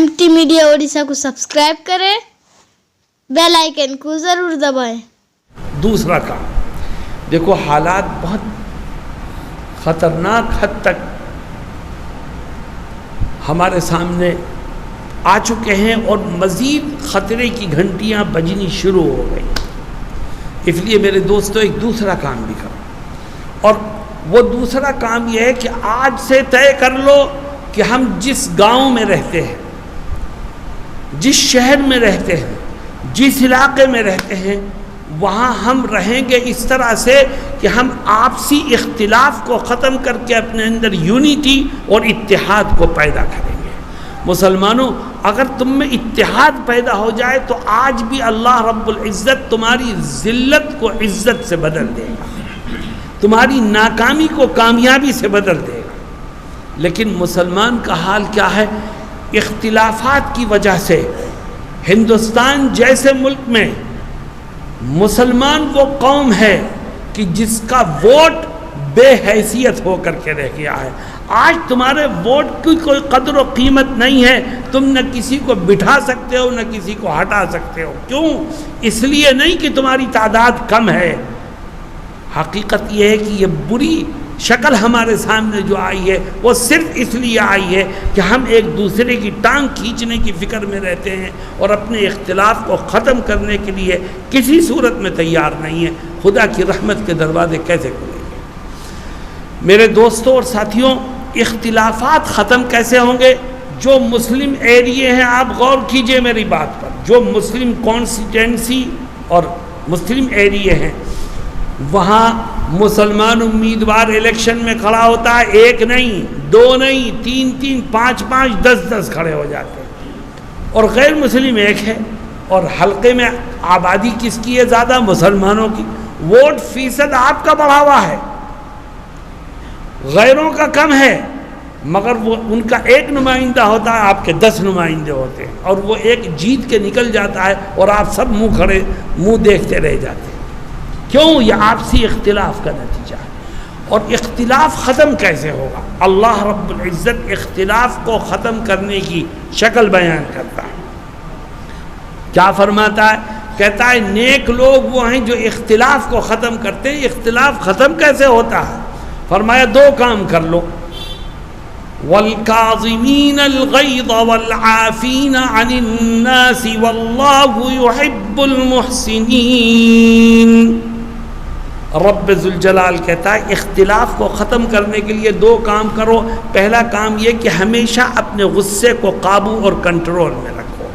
MT media Odisha को subscribe करें, bell icon को ज़रूर दबाएं। दूसरा काम, देखो हालात बहुत ख़तरनाक हद तक हमारे सामने आ चुके हैं और मज़ीद ख़तरे की घंटियां बजनी शुरू हो गई। इसलिए मेरे दोस्तों एक दूसरा काम भी करो, और वो दूसरा काम ये है कि आज से तय कर लो कि हम जिस गांव में रहते हैं, जिस शहर में रहते हैं, जिस इलाके में रहते हैं, वहाँ हम रहेंगे इस तरह से कि हम आपसी इख्तिलाफ को ख़त्म करके अपने अंदर यूनिटी और इत्तेहाद को पैदा करेंगे। मुसलमानों, अगर तुम में इत्तेहाद पैदा हो जाए तो आज भी अल्लाह रब्बुल इज़्ज़त तुम्हारी ज़िल्लत को इज़्ज़त से बदल देगा, तुम्हारी नाकामी को कामयाबी से बदल देगा। लेकिन मुसलमान का हाल क्या है? इख्तिलाफात की वजह से हिंदुस्तान जैसे मुल्क में मुसलमान वो कौम है कि जिसका वोट बेहैसियत होकर के रह गया है। आज तुम्हारे वोट की कोई कदर व कीमत नहीं है, तुम न किसी को बिठा सकते हो न किसी को हटा सकते हो। क्यों? इसलिए नहीं कि तुम्हारी तादाद कम है, हकीकत यह है कि ये बुरी शक्ल हमारे सामने जो आई है वो सिर्फ इसलिए आई है कि हम एक दूसरे की टांग खींचने की फ़िक्र में रहते हैं और अपने इख्तिलाफ को ख़त्म करने के लिए किसी सूरत में तैयार नहीं है। खुदा की रहमत के दरवाजे कैसे खुलेंगे? मेरे दोस्तों और साथियों, इख्तिलाफात ख़त्म कैसे होंगे? जो मुस्लिम एरिए हैं, आप गौर कीजिए मेरी बात पर, जो मुस्लिम कॉन्स्टिट्यूंसी और मुस्लिम एरिए हैं, वहाँ मुसलमान उम्मीदवार इलेक्शन में खड़ा होता है, एक नहीं, दो नहीं, तीन तीन, पाँच पाँच, 10 खड़े हो जाते हैं, और गैर मुस्लिम एक है। और हल्के में आबादी किसकी है? ज़्यादा मुसलमानों की। वोट फीसद आपका बढ़ा हुआ है, गैरों का कम है, मगर वो उनका एक नुमाइंदा होता है, आपके 10 नुमाइंदे होते हैं, और वो एक जीत के निकल जाता है और आप सब मुंह देखते रह जाते हैं। क्यों? यह आपसी इख्तिलाफ का नतीजा है। और इख्तिलाफ ख़त्म कैसे होगा? अल्लाह रब्बुल इज़्ज़त इख्तिलाफ को ख़त्म करने की शक्ल बयान करता है। क्या फरमाता है? कहता है नेक लोग वो हैं जो इख्तिलाफ को ख़त्म करते हैं। इख्तिलाफ ख़त्म कैसे होता है? फरमाया 2 काम कर लो, वल्काज़िमीनल गैज़ वल्आफ़ीन अनिन्नास वल्लाहु युहिब्बुल मुहसिनीन। रब्ब ज़ुल जलाल कहता है इख्तिलाफ को ख़त्म करने के लिए 2 काम करो। पहला काम ये कि हमेशा अपने गुस्से को काबू और कंट्रोल में रखो।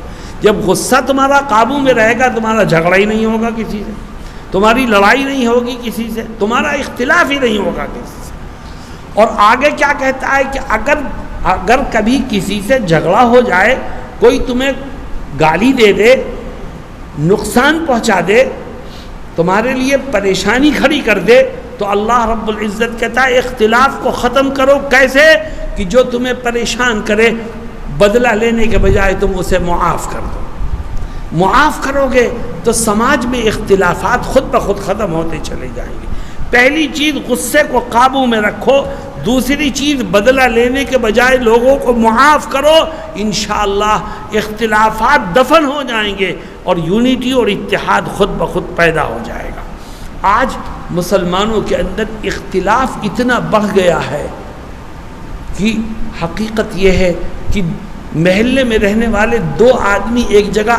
जब गुस्सा तुम्हारा काबू में रहेगा, तुम्हारा झगड़ा ही नहीं होगा किसी से, तुम्हारी लड़ाई नहीं होगी किसी से, तुम्हारा इख्तिलाफ ही नहीं होगा किसी से। और आगे क्या कहता है कि अगर कभी किसी से झगड़ा हो जाए, कोई तुम्हें गाली दे दे, नुकसान पहुँचा दे, तुम्हारे लिए परेशानी खड़ी कर दे, तो अल्लाह रब्बुल इज़्ज़त कहता है इख्तिलाफ को ख़त्म करो। कैसे? कि जो तुम्हें परेशान करे, बदला लेने के बजाय तुम उसे मुआफ़ कर दो। मुआफ़ करोगे तो समाज में इख्तिलाफात खुद ब खुद ख़त्म होते चले जाएंगे। पहली चीज़ गुस्से को काबू में रखो, दूसरी चीज़ बदला लेने के बजाय लोगों को मुआफ़ करो। इंशाअल्लाह इख्तिलाफात दफन हो जाएंगे और यूनिटी और इत्तेहाद खुद ब खुद पैदा हो जाएगा। आज मुसलमानों के अंदर इख्तिलाफ इतना बढ़ गया है कि हकीकत यह है कि महल्ले में रहने वाले 2 आदमी एक जगह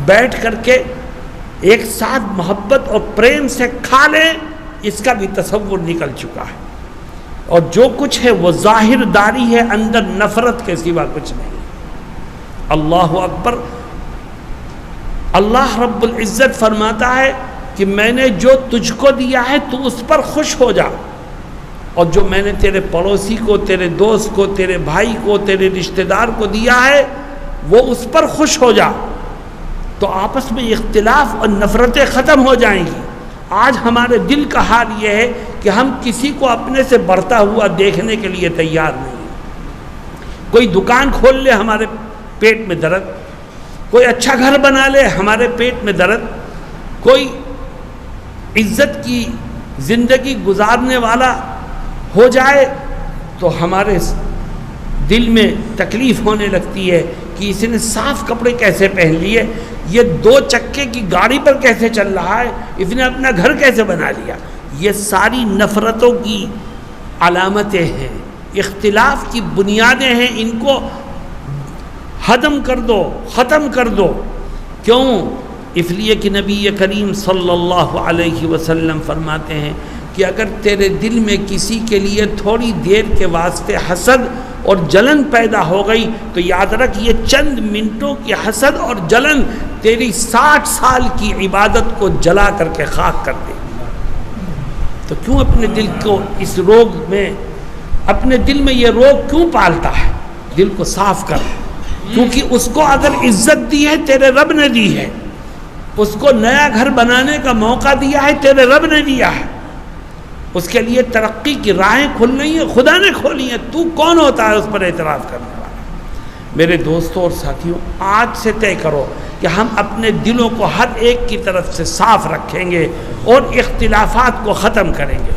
बैठ करके एक साथ मोहब्बत और प्रेम से खा लें, इसका भी तसव्वुर निकल चुका है। और जो कुछ है वो ज़ाहिरदारी है, अंदर नफ़रत के सिवा कुछ नहीं। अल्लाह अकबर। अल्लाह रब्बुल इज़्ज़त फरमाता है कि मैंने जो तुझको दिया है तू उस पर खुश हो जा, और जो मैंने तेरे पड़ोसी को, तेरे दोस्त को, तेरे भाई को, तेरे रिश्तेदार को दिया है वो उस पर खुश हो जा, तो आपस में इख्तिलाफ और नफ़रतें ख़त्म हो जाएंगी। आज हमारे दिल का हाल ये है कि हम किसी को अपने से बढ़ता हुआ देखने के लिए तैयार नहीं हैं। कोई दुकान खोल ले, हमारे पेट में दर्द, कोई अच्छा घर बना ले, हमारे पेट में दर्द, कोई इज्जत की ज़िंदगी गुजारने वाला हो जाए तो हमारे दिल में तकलीफ़ होने लगती है कि کہ اس نے صاف کپڑے کیسے پہن لیے، یہ 2 چکے کی گاڑی پر کیسے چل رہا ہے، اس نے اپنا گھر کیسے بنا لیا۔ یہ ساری نفرتوں کی علامتیں ہیں، اختلاف کی بنیادیں ہیں، ان کو ختم کر دو، ختم کر دو۔ کیوں؟ اس لیے کہ نبی کریم صلی اللہ علیہ وسلم فرماتے ہیں کہ اگر تیرے دل میں کسی کے لیے تھوڑی دیر کے واسطے حسد اور جلن پیدا ہو گئی تو یاد رکھ یہ چند منٹوں کی حسد اور جلن تیری 60 سال کی عبادت کو جلا کر کے خاک کر دے گی۔ تو کیوں اپنے دل کو اس روگ میں، اپنے دل میں یہ روگ کیوں پالتا ہے؟ دل کو صاف کر، کیونکہ اس کو اگر عزت دی ہے تیرے رب نے دی ہے، اس کو نیا گھر بنانے کا موقع دیا ہے تیرے رب نے دیا ہے، اس کے لیے ترقی کی راہیں کھل رہی ہیں، خدا نے کھولی ہیں، تو کون ہوتا ہے اس پر اعتراض کرنے والا؟ میرے دوستوں اور ساتھیوں، آج سے طے کرو کہ ہم اپنے دلوں کو ہر ایک کی طرف سے صاف رکھیں گے اور اختلافات کو ختم کریں گے۔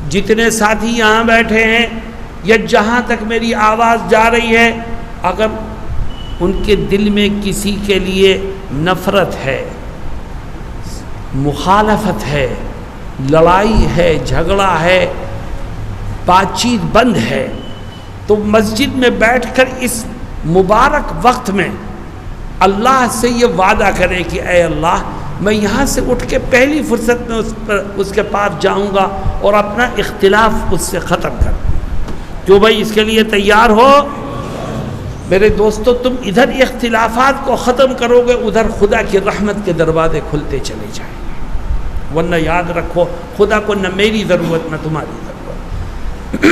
جتنے ساتھی یہاں بیٹھے ہیں یا جہاں تک میری آواز جا رہی ہے، اگر ان کے دل میں کسی کے لیے نفرت ہے، مخالفت ہے، لڑائی ہے، جھگڑا ہے، بات چیت بند ہے، تو مسجد میں بیٹھ کر اس مبارک وقت میں اللہ سے یہ وعدہ کرے کہ اے اللہ، میں یہاں سے اٹھ کے پہلی فرصت میں اس کے پاس جاؤں گا اور اپنا اختلاف اس سے ختم کر دوں۔ جو بھائی اس کے لیے تیار ہو؟ میرے دوستو، تم ادھر اختلافات کو ختم کرو گے، ادھر خدا کی رحمت کے دروازے کھلتے چلے جائیں گے۔ ورنہ یاد رکھو، خدا کو نہ میری ضرورت نہ تمہاری ضرورت۔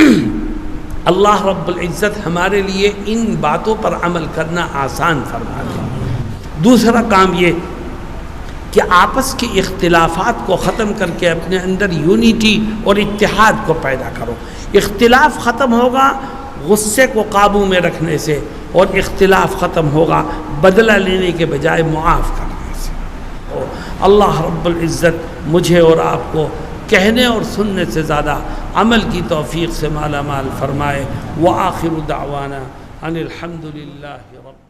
اللہ رب العزت ہمارے لیے ان باتوں پر عمل کرنا آسان فرما دے۔ دوسرا کام یہ کہ آپس کے اختلافات کو ختم کر کے اپنے اندر یونیٹی اور اتحاد کو پیدا کرو۔ اختلاف ختم ہوگا غصے کو قابو میں رکھنے سے، اور اختلاف ختم ہوگا بدلہ لینے کے بجائے معاف کرنے سے۔ اللہ رب العزت مجھے اور آپ کو کہنے اور سننے سے زیادہ عمل کی توفیق سے مالا مال فرمائے۔ وآخر دعوانا ان الحمد للہ رب